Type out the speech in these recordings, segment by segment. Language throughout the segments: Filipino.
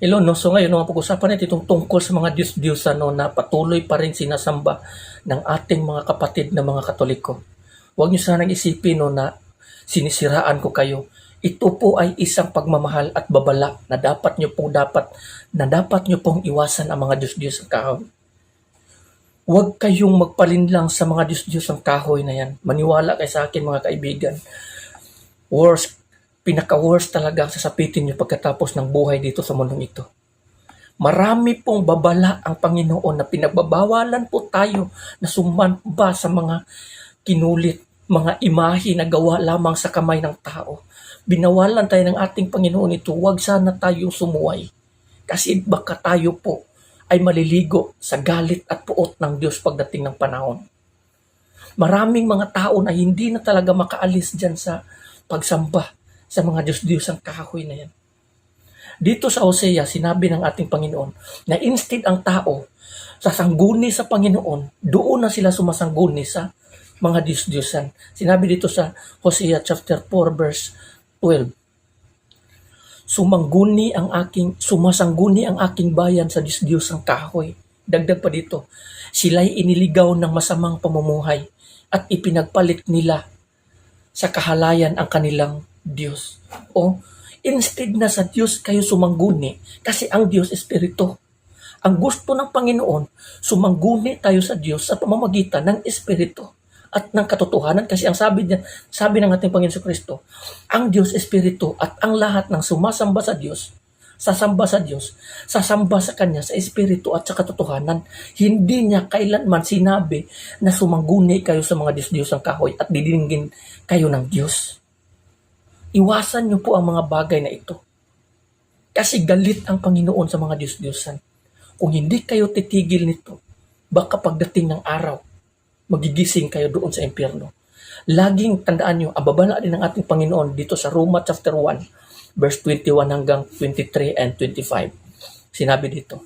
Hello, no? So ngayon, no, pag-usapan natin itong tungkol sa mga Diyos-Diyosan no, na patuloy pa rin sinasamba ng ating mga kapatid na mga Katoliko. Huwag niyo sanang isipin no, na sinisiraan ko kayo. Ito po ay isang pagmamahal at babala na dapat niyo pong iwasan ang mga Diyos-Diyos kahoy. Huwag kayong magpalinlang sa mga Diyos-Diyos kahoy na yan. Maniwala kayo sa akin mga kaibigan. Pinaka-worst talaga ang sasapitin niyo pagkatapos ng buhay dito sa mundong ito. Marami pong babala ang Panginoon na pinagbabawalan po tayo na sumamba sa mga kinulit, mga imahe na gawa lamang sa kamay ng tao. Binawalan tayo ng ating Panginoon ito, huwag sana tayong sumuway. Kasi baka tayo po ay maliligo sa galit at puot ng Diyos pagdating ng panahon. Maraming mga tao na hindi na talaga makaalis dyan sa pagsamba sa mga Diyos-Diyos kahoy na yan. Dito sa Hosea, sinabi ng ating Panginoon na instead ang tao sasangguni sa Panginoon, doon na sila sumasangguni sa mga Diyos-Diyosan. Sinabi dito sa Hosea chapter 4 verse 12. Sumasangguni ang aking bayan sa Diyos-Diyos kahoy. Dagdag pa dito, sila'y iniligaw ng masamang pamumuhay at ipinagpalit nila sa kahalayan ang kanilang Diyos. O, instead na sa Diyos kayo sumangguni, kasi ang Diyos Espiritu. Ang gusto ng Panginoon, sumangguni tayo sa Diyos sa pamamagitan ng Espiritu at ng katotohanan. Kasi ang sabi ng ating Panginoon Kristo, ang Diyos Espiritu at ang lahat ng sasamba sa Kanya sa Espiritu at sa katotohanan. Hindi niya kailanman sinabi na sumangguni kayo sa mga Diyos-Diyos kahoy at didinggin kayo ng Diyos. Iwasan niyo po ang mga bagay na ito. Kasi galit ang Panginoon sa mga Diyos-Diyosan. Kung hindi kayo titigil nito, baka pagdating ng araw, magigising kayo doon sa impyerno. Laging tandaan niyo, ang babala din ng ating Panginoon dito sa Roma chapter 1, verse 21 hanggang 23 and 25. Sinabi dito,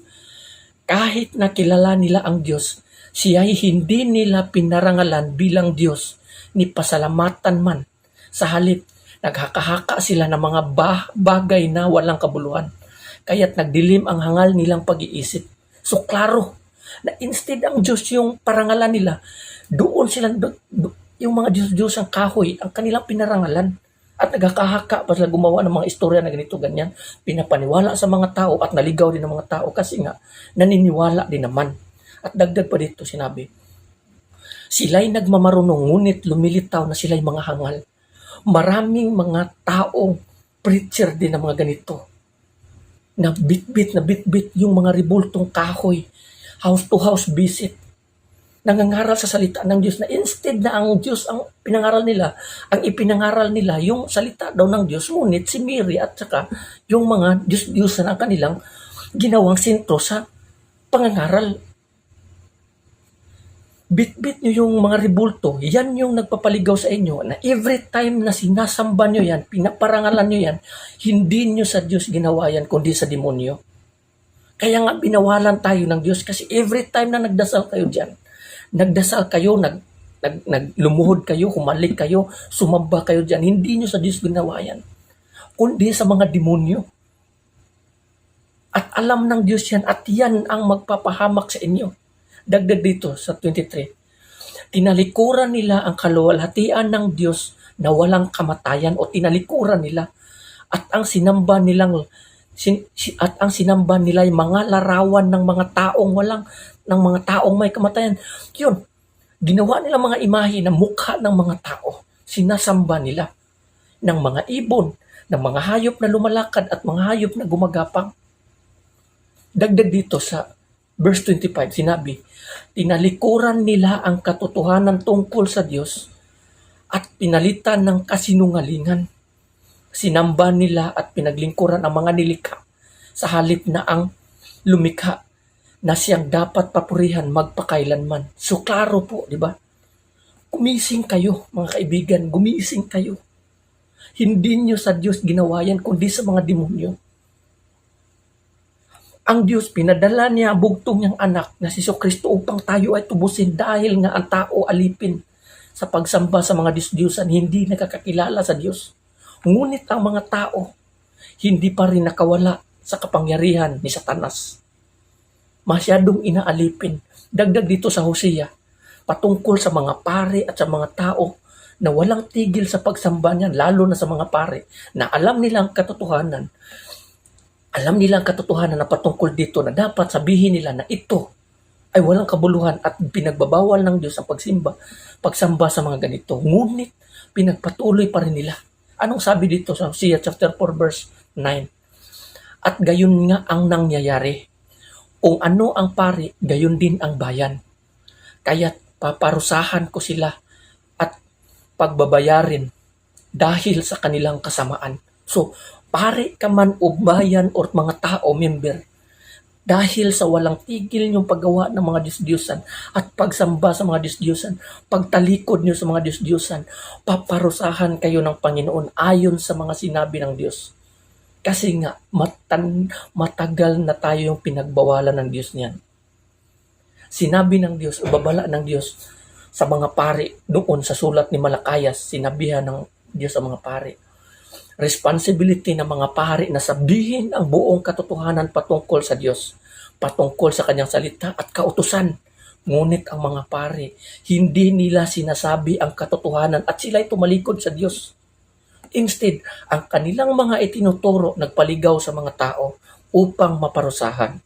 kahit na kilala nila ang Diyos, siya'y hindi nila pinarangalan bilang Diyos, ni pasalamatan man. Sa halip, naghaka-haka sila ng mga bagay na walang kabuluhan. Kaya't nagdilim ang hangal nilang pag-iisip. So klaro na instead ang Diyos yung parangalan nila, doon sila, yung mga Diyos ang kahoy, ang kanilang pinarangalan. At naghaka-haka pa sila gumawa ng mga istorya na ganito, ganyan. Pinapaniwala sa mga tao at naligaw din ng mga tao kasi nga naniniwala din naman. At dagdag pa dito sinabi, sila'y nagmamarunong ngunit lumilitaw na sila'y mga hangal. Maraming mga taong preacher din ng mga ganito na bitbit yung mga ribultong kahoy, house to house visit, nangangaral sa salita ng Diyos na instead na ang Diyos ang ipinangaral nila yung salita daw ng Diyos, ngunit si Mary at saka yung mga Diyos ang kanilang ginawang sentro sa pangangaral. Bitbit nyo yung mga ribulto, yan yung nagpapaligaw sa inyo na every time na sinasamba nyo yan, pinaparangalan nyo yan, hindi nyo sa Diyos ginawa yan, kundi sa demonyo. Kaya nga binawalan tayo ng Diyos kasi every time na nagdasal kayo dyan, lumuhod kayo, humalik kayo, sumamba kayo dyan, hindi nyo sa Diyos ginawa yan, kundi sa mga demonyo. At alam ng Diyos yan at yan ang magpapahamak sa inyo. Dagdag dito sa 23, tinalikuran nila ang kaluwalhatian ng Diyos na walang kamatayan o tinalikuran nila at ang sinamba nila ay mga larawan ng mga taong may kamatayan. Yun, ginawa nila mga imahe na mukha ng mga tao. Sinasamba nila ng mga ibon, ng mga hayop na lumalakad at mga hayop na gumagapang. Dagdag dito sa verse 25, sinabi, tinalikuran nila ang katotohanan tungkol sa Diyos at pinalitan ng kasinungalingan. Sinamba nila at pinaglingkuran ang mga nilikha sa halip na ang lumikha na siyang dapat papurihan magpakailanman. So klaro po, di ba? Gumising kayo, mga kaibigan, gumising kayo. Hindi nyo sa Diyos ginawa yan, kundi sa mga demonyo. Ang Diyos, pinadala niya ang bugtong niyang anak na si Kristo upang tayo ay tubusin dahil nga ang tao alipin sa pagsamba sa mga Diyos-Diyosan, hindi nakakakilala sa Diyos. Ngunit ang mga tao, hindi pa rin nakawala sa kapangyarihan ni Satanas. Masyadong inaalipin. Dagdag dito sa Hosea, patungkol sa mga pari at sa mga tao na walang tigil sa pagsamba niyan, lalo na sa mga pari na alam nilang katotohanan. Alam nilang katotohanan na patungkol dito na dapat sabihin nila na ito ay walang kabuluhan at pinagbabawal ng Diyos ang pagsamba sa mga ganito. Ngunit pinagpatuloy pa rin nila. Anong sabi dito sa Hosea chapter 4 verse 9? At gayon nga ang nangyayari. Kung ano ang pari, gayon din ang bayan. Kaya't paparusahan ko sila at pagbabayarin dahil sa kanilang kasamaan. So, pari ka man o bayan o mga tao, member, dahil sa walang tigil niyong paggawa ng mga Diyos-Diyosan at pagsamba sa mga Diyos-Diyosan, pagtalikod niyo sa mga Diyos-Diyosan, paparusahan kayo ng Panginoon ayon sa mga sinabi ng Diyos. Kasi nga, matagal na tayo yung pinagbawalan ng Diyos niyan. Sinabi ng Diyos, o babala ng Diyos sa mga pari doon sa sulat ni Malakayas, sinabihan ng Diyos sa mga pari. Responsibility ng mga pari na sabihin ang buong katotohanan patungkol sa Diyos, patungkol sa kanyang salita at kautusan. Ngunit ang mga pari, hindi nila sinasabi ang katotohanan at sila'y tumalikod sa Diyos. Instead, ang kanilang mga itinuturo nagpaligaw sa mga tao upang maparusahan.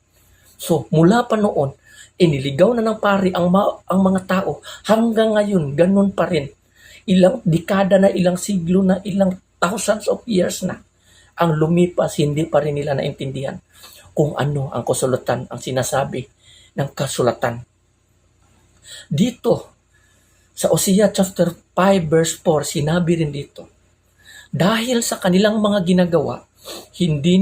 So, mula pa noon, iniligaw na ng pari ang mga tao. Hanggang ngayon, ganun pa rin. Ilang dekada na, ilang siglo na, ilang thousands of years na ang lumipas, hindi pa rin nila naintindihan kung ano ang kasulatan, ang sinasabi ng kasulatan. Dito, sa Hosea chapter 5 verse 4, sinabi rin dito, dahil sa kanilang mga ginagawa, hindi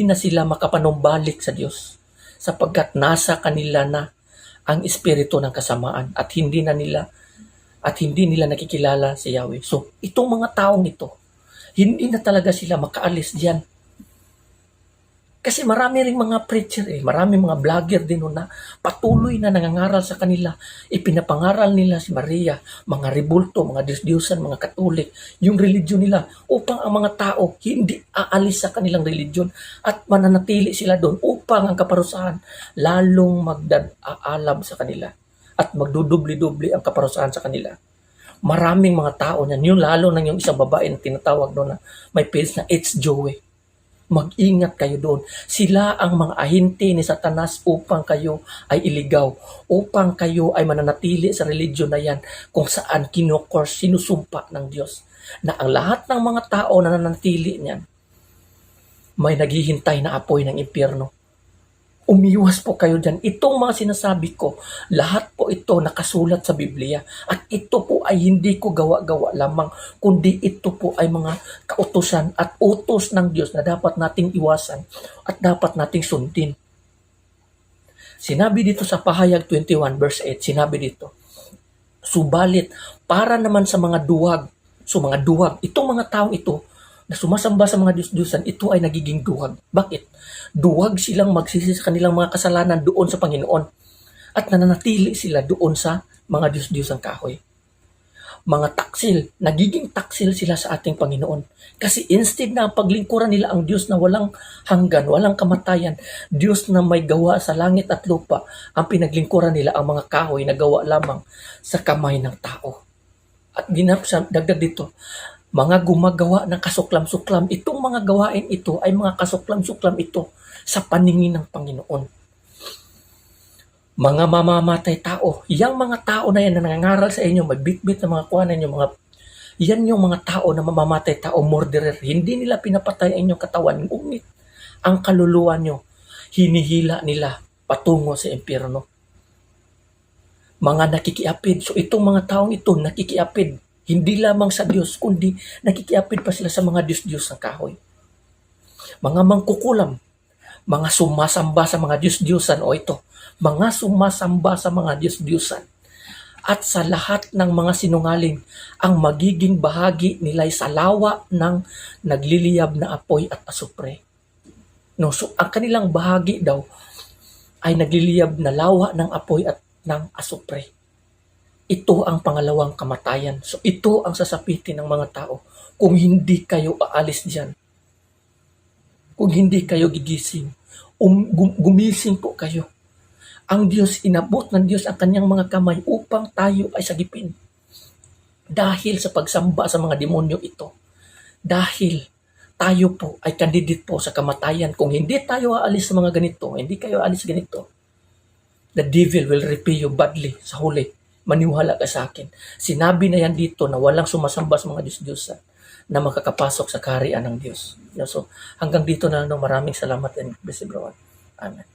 na sila makapanumbalik sa Diyos, sapagkat nasa kanila na ang espiritu ng kasamaan at hindi nila nakikilala si Yahweh. So, itong mga taong ito, hindi na talaga sila makaalis diyan. Kasi marami ring mga preacher, marami mga vlogger din na patuloy na nangangaral sa kanila. Ipinapangaral nila si Maria, mga rebulto, mga Diyos-Diyosan, mga Katolik, yung religion nila upang ang mga tao hindi aalis sa kanilang religion at mananatili sila doon upang ang kaparusahan lalong magdadaalab sa kanila at magdudubli-dubli ang kaparusahan sa kanila. Maraming mga tao niyan, yung lalo na yung isang babae na tinatawag doon na may page na It's Joey. Mag-ingat kayo doon. Sila ang mga ahente ni Satanas upang kayo ay iligaw, upang kayo ay mananatili sa religion na yan kung saan sinusumpa ng Diyos na ang lahat ng mga tao na nananatili niyan may naghihintay na apoy ng impyerno. Umiwas po kayo dyan. Itong mga sinasabi ko, lahat po ito nakasulat sa Biblia. At ito po ay hindi ko gawa-gawa lamang, kundi ito po ay mga kautusan at utos ng Diyos na dapat nating iwasan at dapat nating sundin. Sinabi dito sa Pahayag 21 verse 8, sinabi dito, subalit para naman sa mga duwag, itong mga taong ito, na sumasamba sa mga Diyos-Diyosan, ito ay nagiging duwag. Bakit? Duwag silang magsisi sa kanilang mga kasalanan doon sa Panginoon at nananatili sila doon sa mga Diyos-Diyosang kahoy. Mga taksil, nagiging taksil sila sa ating Panginoon. Kasi instead na paglingkuran nila ang Diyos na walang hanggan, walang kamatayan, Diyos na may gawa sa langit at lupa, ang pinaglingkuran nila ang mga kahoy na gawa lamang sa kamay ng tao. At dagdag dito, mga gumagawa ng kasuklam-suklam. Itong mga gawain ito ay mga kasuklam-suklam ito sa paningin ng Panginoon. Mga mamamatay tao. Yang mga tao na yan na nangangaral sa inyo, may bit-bit na mga kuhanan nyo, yan yung mga tao na mamamatay tao, murderer. Hindi nila pinapatay ang inyong katawan. Ngunit ang kaluluwa nyo, hinihila nila patungo sa impyerno. Mga nakikiapid. So itong mga taong ito, nakikiapid. Hindi lamang sa Diyos, kundi nakikiapid pa sila sa mga Diyos-Diyos ng kahoy. Mga mangkukulam, mga sumasamba sa mga Diyos-Diyosan, mga sumasamba sa mga Diyos-Diyosan. At sa lahat ng mga sinungaling, ang magiging bahagi nila'y sa lawa ng nagliliyab na apoy at asupre. No, so ang kanilang bahagi daw ay nagliliyab na lawa ng apoy at ng asupre. Ito ang pangalawang kamatayan. So ito ang sasapitin ng mga tao kung hindi kayo aalis diyan. kung hindi kayo gigising. Gumising po kayo. Ang Diyos, inabot ng Diyos ang kanyang mga kamay upang tayo ay sagipin. Dahil sa pagsamba sa mga demonyo ito. Dahil tayo po ay candidate po sa kamatayan. Kung hindi tayo aalis sa mga ganito, hindi kayo aalis ganito, the devil will repay you badly sa huli. Maniwala ka sa akin. Sinabi na yan dito na walang sumasamba sa mga Diyos-Diyosan na makakapasok sa kaharian ng Diyos. So, hanggang dito na lang. Maraming salamat and blessed everyone. Amen.